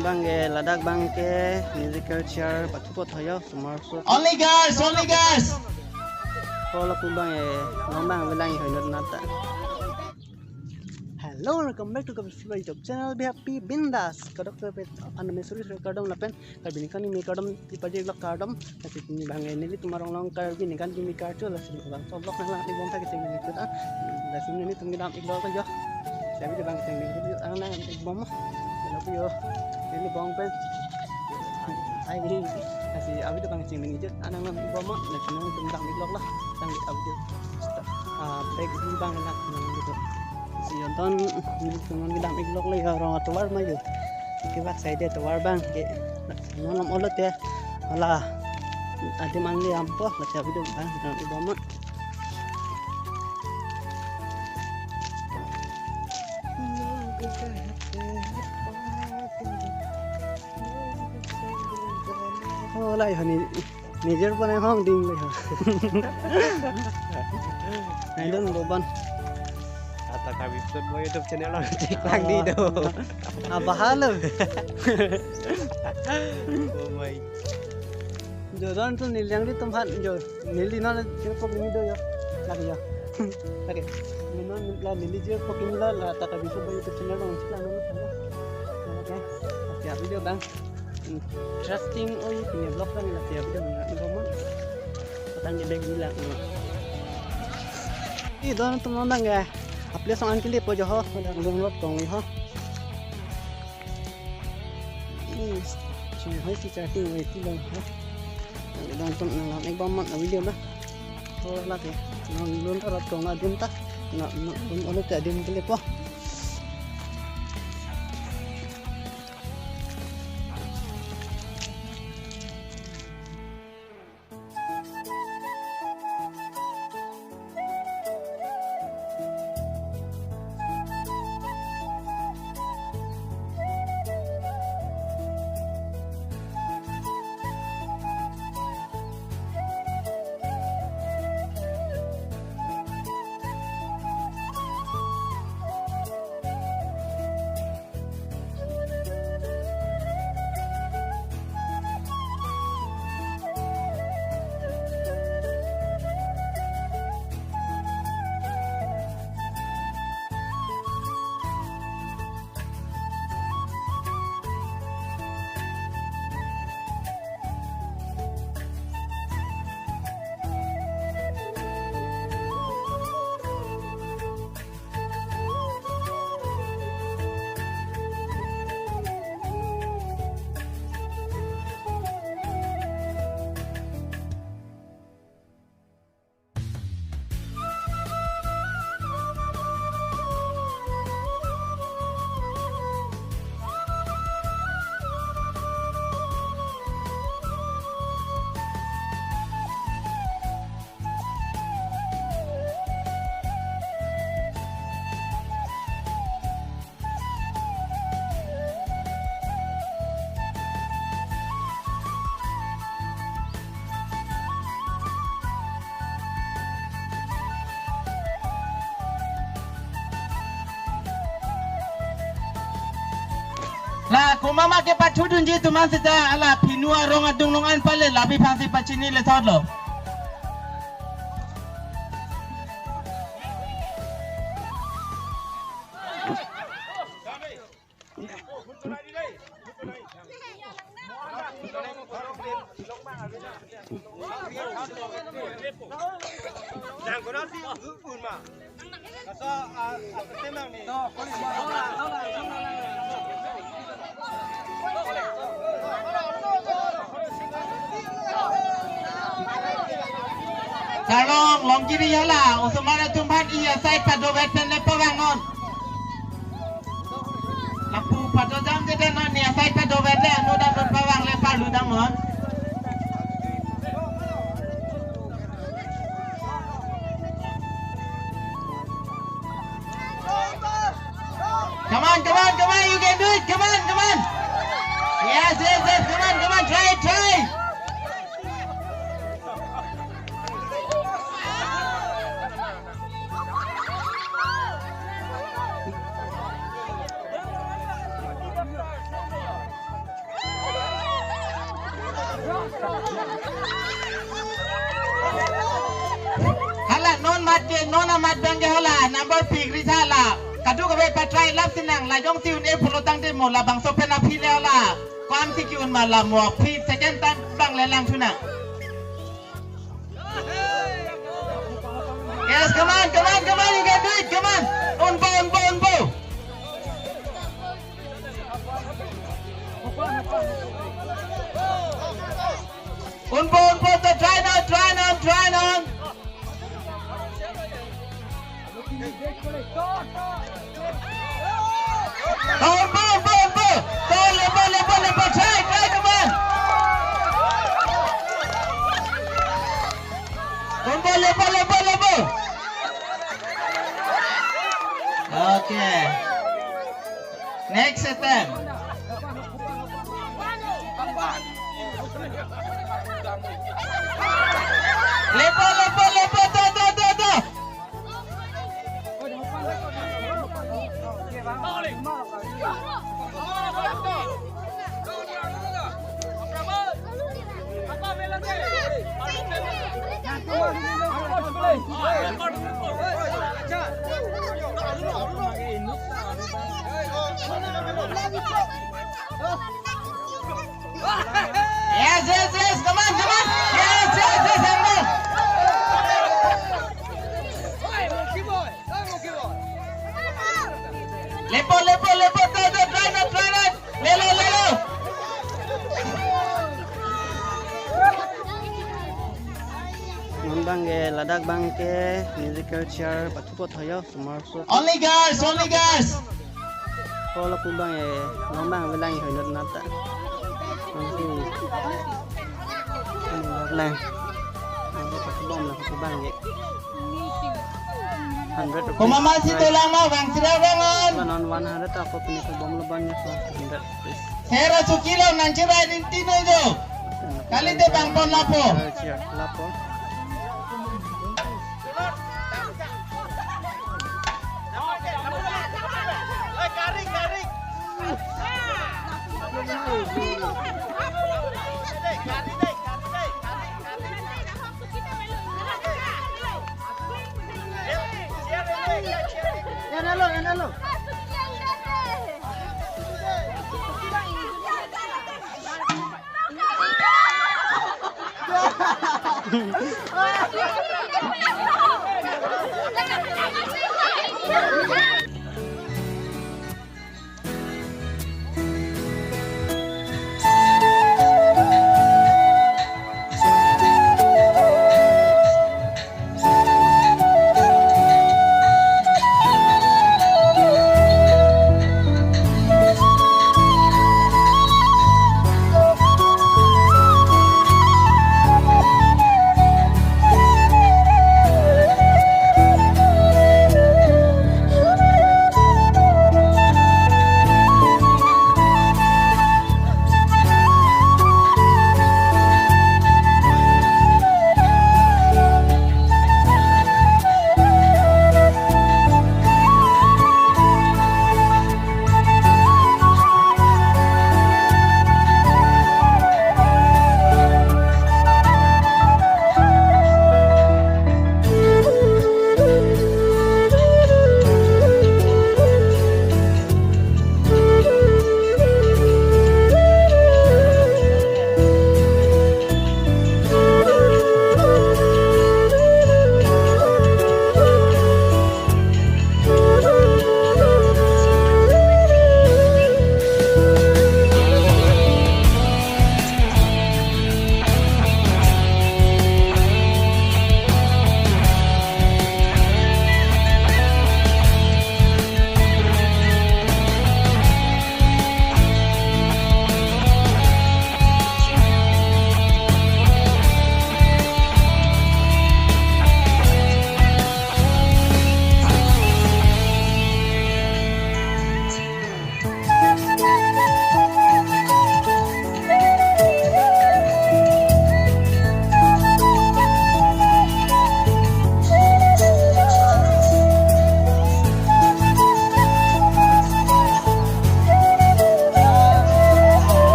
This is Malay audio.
bang ke ladak bang ke musical chair patu pot hoyo sumar so Only girls, only girls. Kalau bang long bang bilang hoyo nata. Hello, welcome back to Kabir YouTube channel. Be happy bindas. Kadang tu anu mesuri kadang lapen kabini kan ini kadang tipe lok kadang tapi ini bang ini tumarong long kabini kan ini kartu lah sini bang. So lok nang ni bom tak kita ini kita. Dah sini ni tunggu dalam iglol kan jo. Saya bilang kita ini kita nang bom. Lalu yo ini bom pen. Ai ini kasi abi tu bang sini ni je. Anang nang bom mak nak sini tunggu dalam iglol lah. Tang abi tu. Baik ni bang nak gitu. Si Yonton dengan bidang iglok lagi orang atuar maju. Kibak saya dia tuar bang. Nonom olot ya. Alah. Adi mangli ampoh baca video bang dalam ibama. Oh lai hani nijer pun yang hong ding lagi. Aidon boban. Atau kami pun mau YouTube channel orang cek lagi tu. Apa hal? Oh my. Jodoh tu niliang di tempat jo. Nili na cukup ini do ya. Lagi ya. Lagi. Nino lah nili je kok ini lah tak bisa buat YouTube channel orang cek lagi. Oke. Siap video bang. Interesting oh ini punya vlog kan lah siap video ni kamu. Patang dia gila. Ini don teman-teman ya. आपले सामान के लिए पहुंचा हो गंगलोट कौंगी हो है सी चार्टिंग हुई थी लोग है dan tuh nang ek bom na video na oh lagi nang lun tarot ko na din ta na ulit ta din kili po Lah, kumama ke pachudun je tu masih dah ala pinua rong adung longan pale labi pasi pacini le thod lo. Jangan kau nanti pun mah. Kasa tenang ni. Sarong long kiri ya lah, usumana tumpan iya side pada wetan lepa bangun. Lampu pada jam je dan ni side pada wetan, nu dah berpawang lepa lu dah mon. Come on, you can do it. Come on. Yes, come on, try. Hala non mat je non amat bang je hala number pig ri thala kadu ka be patrai lap sinang la jong tiun e phulo tang de mo la bang so pena phi le la kwam ti kyun ma la mo phi second time bang le lang thuna Yes, come on, come on, come on, you can do it, come on. On bo, on bo, on bo. On bo, so try now, try now, try now. On bo, on bo. Bo, try, come on. On bo, bo. Okay. Next attempt. Lepo, do. Yes, come on. Yes, Amber. Lepo, do, try not. Lelo. Non bangge ladak bangke musical chair patupot hoyo sumar so Only girls. Kola ku bangge non bang belang hoyo nata. Nanti lang. Nanti patubom lah ku bangge. 100 Kumama situ lama bang sirawangan. non 100 aku punya kubom lebanya so 100 please. Hera sukilo nanchirai dintino jo. Kali de bang pon lapo. Chair lapo. Enalo. Oh,